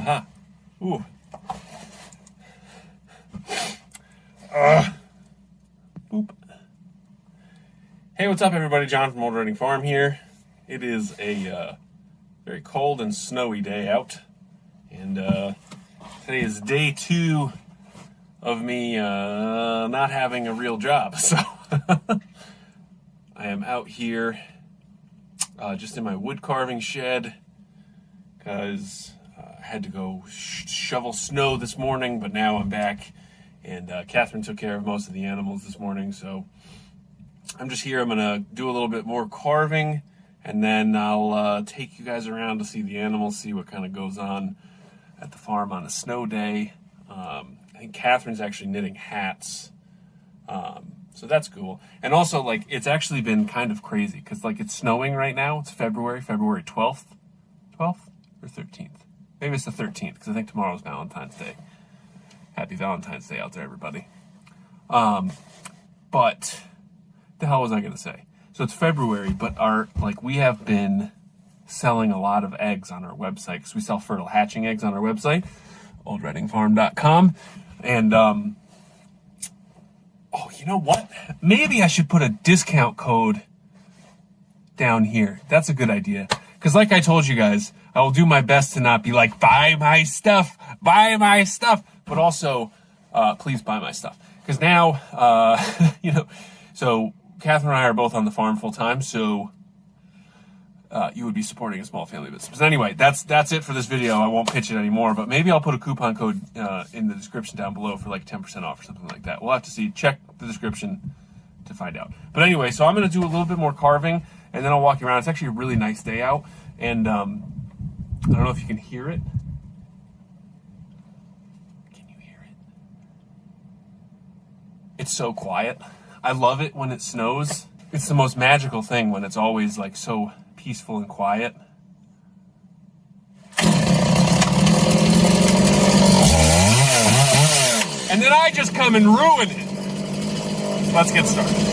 Aha. Ooh. Boop. Hey, what's up, everybody? John from Old Running Farm here. It is a very cold and snowy day out, and today is day 2 of me not having a real job. So I am out here just in my wood carving shed because I had to go shovel snow this morning, but now I'm back, and Catherine took care of most of the animals this morning, so I'm just here. I'm gonna do a little bit more carving, and then I'll take you guys around to see the animals, see what kind of goes on at the farm on a snow day. I think Catherine's actually knitting hats, so that's cool. And also, like, it's actually been kind of crazy because, like, it's snowing right now. It's February 12th or 13th. Maybe it's the 13th because I think tomorrow's Valentine's Day. Happy Valentine's Day out there, everybody. But the hell was I gonna say? So it's February, but we have been selling a lot of eggs on our website because we sell fertile hatching eggs on our website, oldreddingfarm.com. And oh, you know what? Maybe I should put a discount code down here. That's a good idea. Because like I told you guys, I will do my best to not be like, buy my stuff, but also, please buy my stuff. Because now, so Catherine and I are both on the farm full time, so you would be supporting a small family business. But anyway, that's it for this video. I won't pitch it anymore, but maybe I'll put a coupon code in the description down below for like 10% off or something like that. We'll have to see. Check the description to find out. But anyway, so I'm going to do a little bit more carving, and then I'll walk you around. It's actually a really nice day out, and I don't know if you can hear it. Can you hear it? It's so quiet. I love it when it snows. It's the most magical thing when it's always like so peaceful and quiet. And then I just come and ruin it. Let's get started.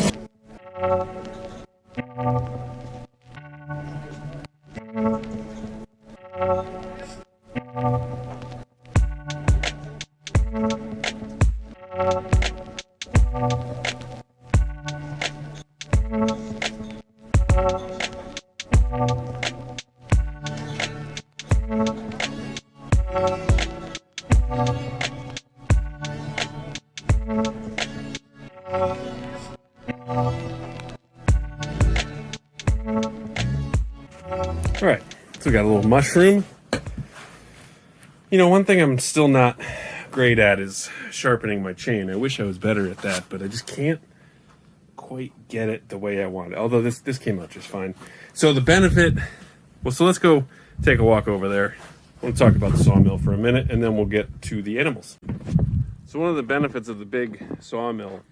All right, so we got a little mushroom. You know, one thing I'm still not great at is sharpening my chain. I wish I was better at that, but I just can't quite get it the way I want it. Although this came out just fine. So the benefit, well, so let's go take a walk over there. I want to talk about the sawmill for a minute, and then we'll get to the animals. So one of the benefits of the big sawmill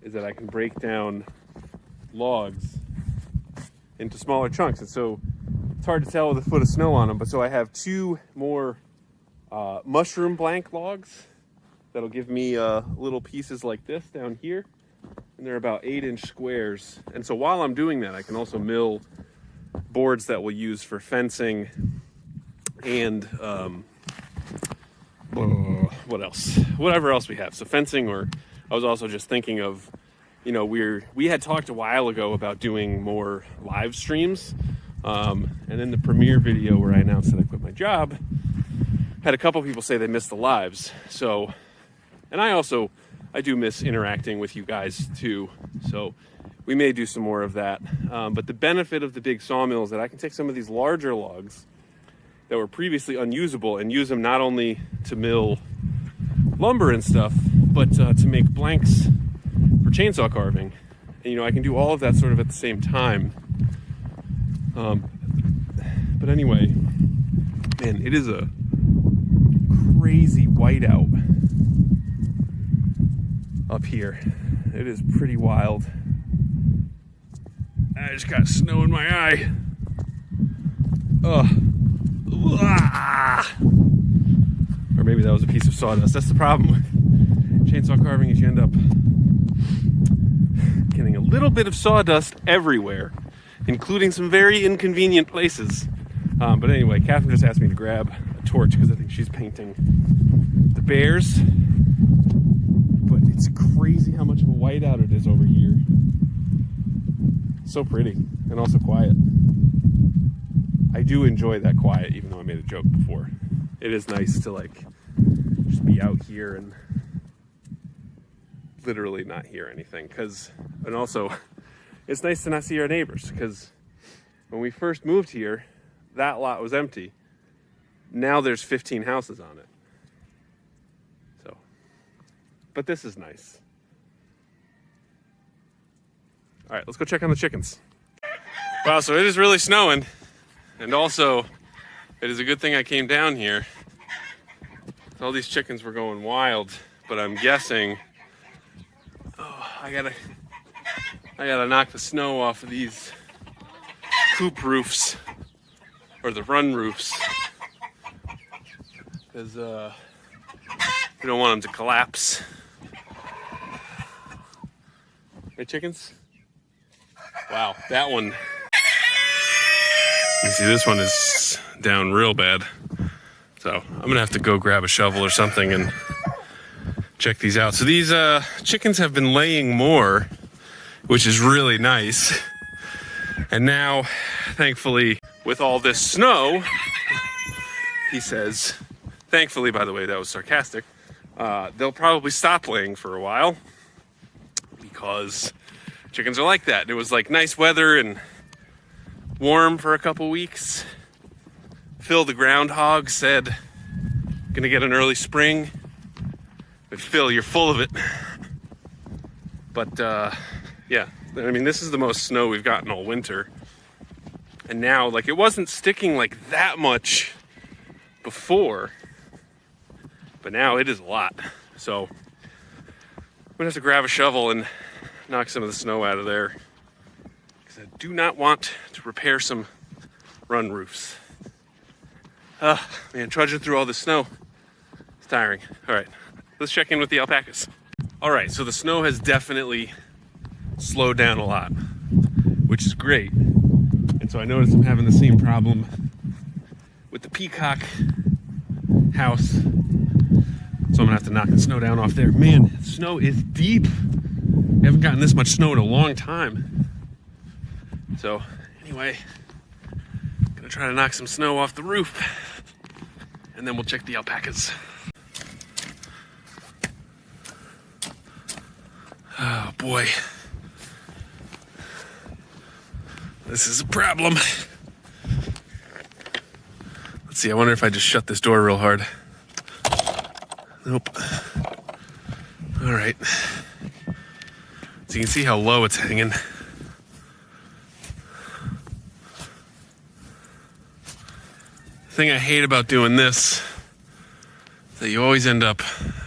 is that I can break down logs into smaller chunks. And so it's hard to tell with a foot of snow on them, but so I have 2 more mushroom blank logs that'll give me little pieces like this down here, and they're about 8-inch squares. And so while I'm doing that, I can also mill boards that we'll use for fencing and what else? Whatever else we have. So fencing, or I was also just thinking of, you know, we had talked a while ago about doing more live streams. And in the premiere video where I announced that I quit my job, had a couple people say they missed the lives. So, and I do miss interacting with you guys too. So we may do some more of that. But the benefit of the big sawmill is that I can take some of these larger logs that were previously unusable and use them not only to mill lumber and stuff, but to make blanks for chainsaw carving. And, you know, I can do all of that sort of at the same time. But anyway, man, it is a crazy whiteout up here. It is pretty wild. I just got snow in my eye. Ugh. Or maybe that was a piece of sawdust. That's the problem with chainsaw carving, is you end up getting a little bit of sawdust everywhere, including some very inconvenient places. But anyway, Catherine just asked me to grab a torch because I think she's painting the bears. But it's crazy how much of a whiteout it is over here. So pretty and also quiet. I do enjoy that quiet, even though I made a joke before. It is nice to like just be out here and literally not hear anything. And also, it's nice to not see our neighbors, because when we first moved here, that lot was empty. Now there's 15 houses on it. So, but this is nice. All right, let's go check on the chickens. Wow, so it is really snowing. And also, it is a good thing I came down here. All these chickens were going wild, but I'm guessing, I gotta knock the snow off of these coop roofs, or the run roofs, because we don't want them to collapse. Right, chickens? Wow, that one. You see, this one is down real bad. So I'm gonna have to go grab a shovel or something and check these out. So these chickens have been laying more, which is really nice. And now, thankfully, with all this snow, he says, thankfully, by the way, that was sarcastic, they'll probably stop laying for a while, because chickens are like that. It was like nice weather and warm for a couple weeks. Phil the groundhog said, gonna get an early spring. But Phil, you're full of it. But yeah, I mean, this is the most snow we've gotten all winter. And now, like, it wasn't sticking like that much before, but now it is a lot. So I'm gonna have to grab a shovel and knock some of the snow out of there, because I do not want to repair some run roofs. Man, trudging through all the snow, it's tiring. All right, let's check in with the alpacas. All right, so the snow has definitely slowed down a lot, which is great. And so I noticed I'm having the same problem with the peacock house. So I'm gonna have to knock the snow down off there. Man, snow is deep. I haven't gotten this much snow in a long time. So anyway, gonna try to knock some snow off the roof, and then we'll check the alpacas. Oh boy. This is a problem. Let's see, I wonder if I just shut this door real hard. Nope. All right. So you can see how low it's hanging. The thing I hate about doing this is that you always end up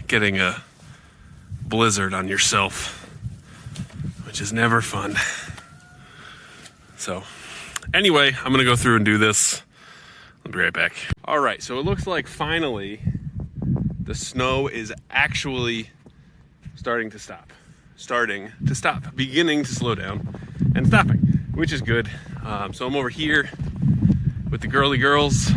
getting a blizzard on yourself, which is never fun. So anyway, I'm gonna go through and do this. I'll be right back. All right, so it looks like finally the snow is actually starting to stop, beginning to slow down and stopping, which is good. So I'm over here with the girly girls.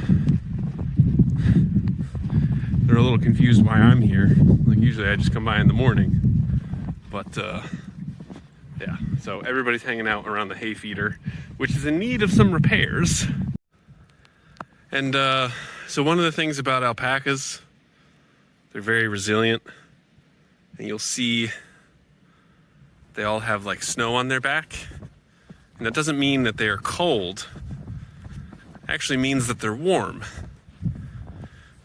They're a little confused why I'm here. Like, usually I just come by in the morning, but yeah, so everybody's hanging out around the hay feeder, which is in need of some repairs. And so one of the things about alpacas, they're very resilient, and you'll see they all have like snow on their back. And that doesn't mean that they are cold. It actually means that they're warm,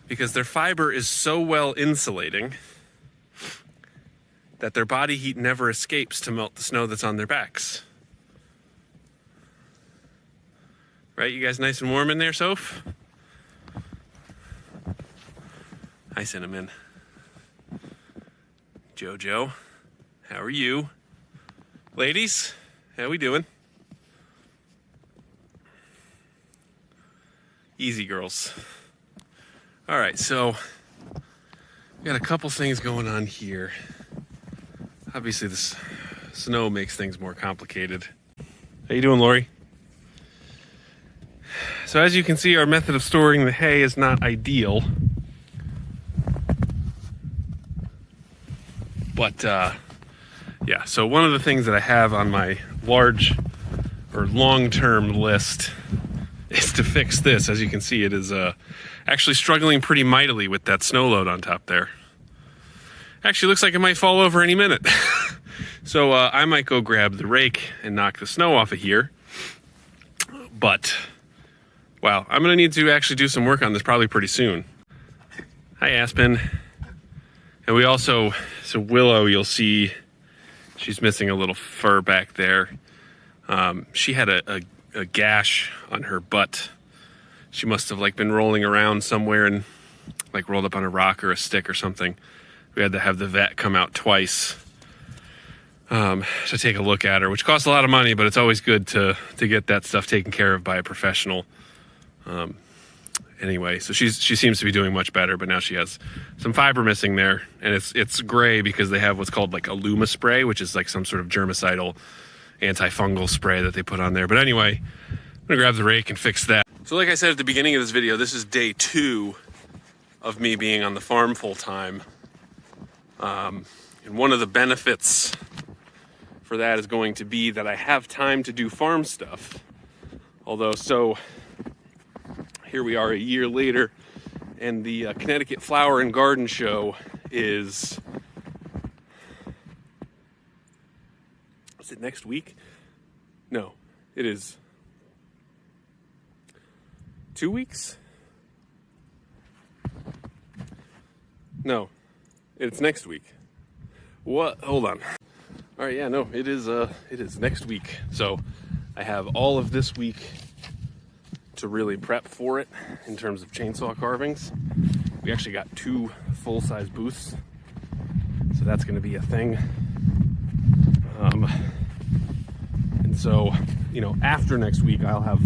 because their fiber is so well insulating that their body heat never escapes to melt the snow that's on their backs. Right, you guys nice and warm in there, Soph? Hi, Cinnamon. Jojo, how are you? Ladies, how we doing? Easy, girls. All right, so we got a couple things going on here. Obviously, this snow makes things more complicated. How you doing, Lori? So as you can see, our method of storing the hay is not ideal. But yeah, so one of the things that I have on my large or long-term list is to fix this. As you can see, it is actually struggling pretty mightily with that snow load on top there. Actually looks like it might fall over any minute. So I might go grab the rake and knock the snow off of here. But, wow, I'm gonna need to actually do some work on this probably pretty soon. Hi, Aspen. And we also, so Willow, you'll see she's missing a little fur back there. She had a gash on her butt. She must have like been rolling around somewhere and like rolled up on a rock or a stick or something. We had to have the vet come out twice to take a look at her, which costs a lot of money, but it's always good to get that stuff taken care of by a professional. Anyway, so she seems to be doing much better, but now she has some fiber missing there, and it's gray because they have what's called like a Luma spray, which is like some sort of germicidal antifungal spray that they put on there. But anyway, I'm gonna grab the rake and fix that. So like I said at the beginning of this video, this is day 2 of me being on the farm full time. And one of the benefits for that is going to be that I have time to do farm stuff. Although, so here we are a year later, and the Connecticut Flower and Garden Show is it next week? No, it is 2 weeks? No, it's next week. What? Hold on. All right, yeah, no, it is next week. So I have all of this week to really prep for it in terms of chainsaw carvings. We actually got 2 full-size booths, so that's going to be a thing. And so, you know, after next week, I'll have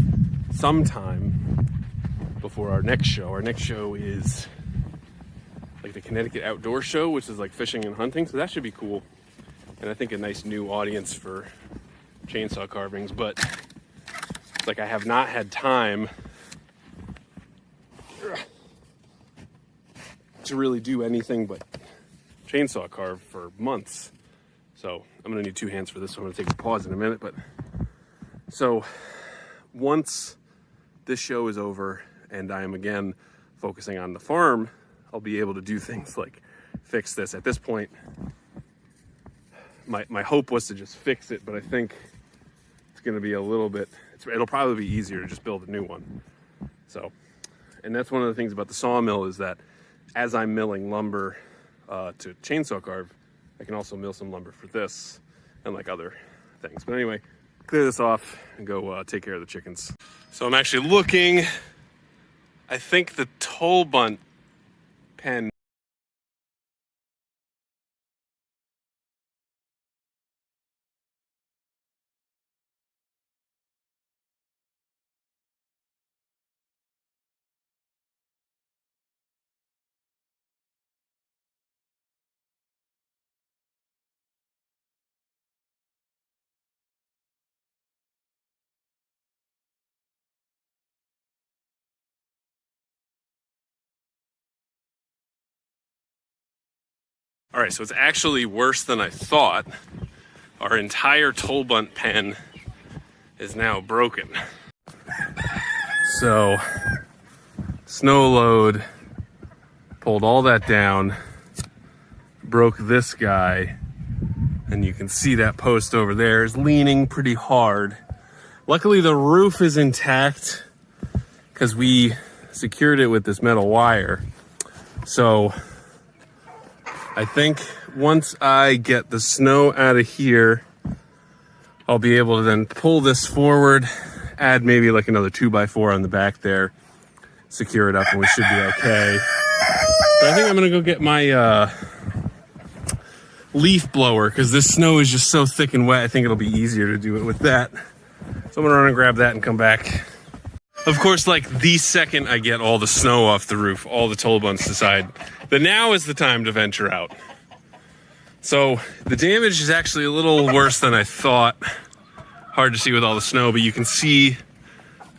some time before our next show. Our next show is like the Connecticut Outdoor Show, which is like fishing and hunting, so that should be cool. And I think a nice new audience for chainsaw carvings, but it's like I have not had time to really do anything but chainsaw carve for months. So I'm gonna need 2 hands for this, so I'm gonna take a pause in a minute. But so once this show is over and I am again focusing on the farm, I'll be able to do things like fix this. At this point, my hope was to just fix it, but I think it's going to be a little bit, it'll probably be easier to just build a new one. So, and that's one of the things about the sawmill is that as I'm milling lumber to chainsaw carve, I can also mill some lumber for this and like other things. But anyway, clear this off and go take care of the chickens. So I'm actually looking, I think the toll bunt pen All right, so it's actually worse than I thought. Our entire toll bunt pen is now broken. So, snow load, pulled all that down, broke this guy, and you can see that post over there is leaning pretty hard. Luckily the roof is intact because we secured it with this metal wire. So, I think once I get the snow out of here, I'll be able to then pull this forward, add maybe like another 2x4 on the back there, secure it up, and we should be okay. But I think I'm gonna go get my leaf blower because this snow is just so thick and wet. I think it'll be easier to do it with that. So I'm gonna run and grab that and come back. Of course, like the second I get all the snow off the roof, all the toll bunts decide that now is the time to venture out. So the damage is actually a little worse than I thought. Hard to see with all the snow, but you can see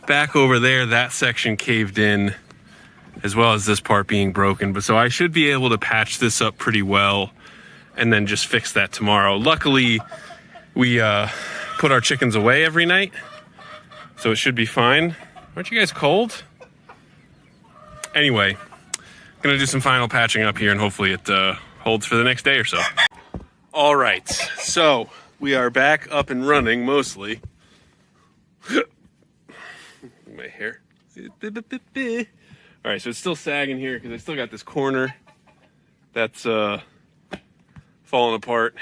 back over there, that section caved in, as well as this part being broken. But so I should be able to patch this up pretty well and then just fix that tomorrow. Luckily, we put our chickens away every night, so it should be fine. Aren't you guys cold? Anyway, I'm gonna do some final patching up here and hopefully it holds for the next day or so. All right, so we are back up and running mostly. My hair. All right, so it's still sagging here because I still got this corner that's falling apart,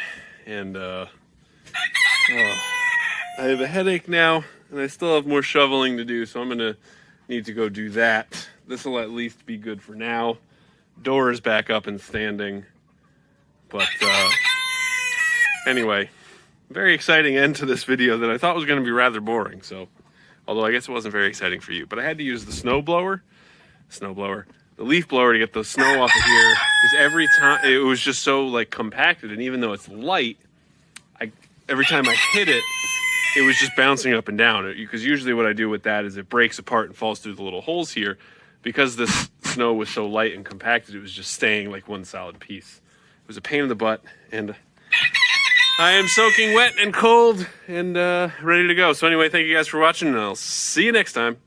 and I have a headache now, and I still have more shoveling to do, so I'm gonna need to go do that. This will at least be good for now. Door is back up and standing, but anyway, very exciting end to this video that I thought was going to be rather boring. So, although I guess it wasn't very exciting for you, but I had to use the the leaf blower to get the snow off of here, because every time it was just so like compacted, and even though it's light, every time I hit it, it was just bouncing up and down. Because usually what I do with that is it breaks apart and falls through the little holes here. Because this snow was so light and compacted, it was just staying like one solid piece. It was a pain in the butt, and I am soaking wet and cold and ready to go. So anyway, thank you guys for watching, and I'll see you next time.